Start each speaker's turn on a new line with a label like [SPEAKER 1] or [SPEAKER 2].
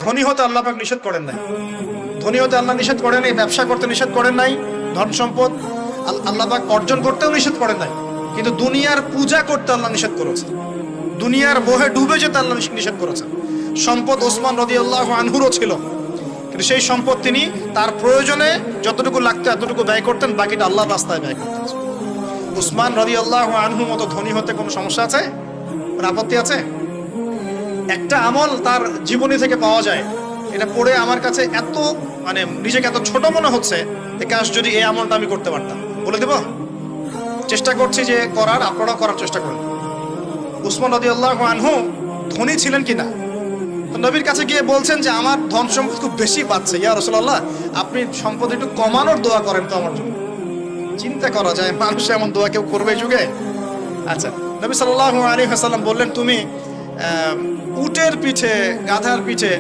[SPEAKER 1] ধনী হতে আল্লাহ পাক নিষেধ করেন নাই, ধনী হতে আল্লাহ নিষেধ করেন নাই, ব্যবসা করতে নিষেধ করেন নাই, ধন সম্পদ আল্লাহ পাক অর্জন করতেও নিষেধ করেন নাই, কিন্তু দুনিয়ার পূজা করতে আল্লাহ নিষেধ করেছে, দুনিয়ার মোহে ডুবে যেতে আল্লাহ নিষেধ করেছেন। সম্পদ ওসমান রাদিয়াল্লাহু আনহুরও ছিল, কিন্তু সেই সম্পদ তিনি তার প্রয়োজনে যতটুকু লাগতো এতটুকু ব্যয় করতেন, বাকিটা আল্লাহর রাস্তায় ব্যয় করতেন। উসমান রাদিয়াল্লাহু আনহুর মতো ধনী হতে কোনো সমস্যা আছে? কোনো আপত্তি আছে? একটা আমল তার জীবনী থেকে পাওয়া যায়, এটা পড়ে আমার কাছে এত নিজেকে এত ছোট মনে হচ্ছে যে কাশ যদি এই আমলটা আমি করতে পারতাম। বলে দেব, চেষ্টা করছি যে করার, আপনারা করার চেষ্টা করুন। উসমান রাদিয়াল্লাহু আনহু ধনী ছিলেন কিনা, নবীর কাছে গিয়ে বলছেন যে আমার ধন সম্পদ খুব বেশি পাচ্ছে, ইয়া রাসূলুল্লাহ আপনি সম্পদ একটু কমানোর দোয়া করেন তো আমার জন্য। চিন্তা করা যায় মানুষ এমন দোয়া কেউ করবে যুগে? আচ্ছা, নবী সাল্লাল্লাহু আলাইহি ওয়াসাল্লাম বললেন তুমি উটের পিঠে, গাধার পিঠে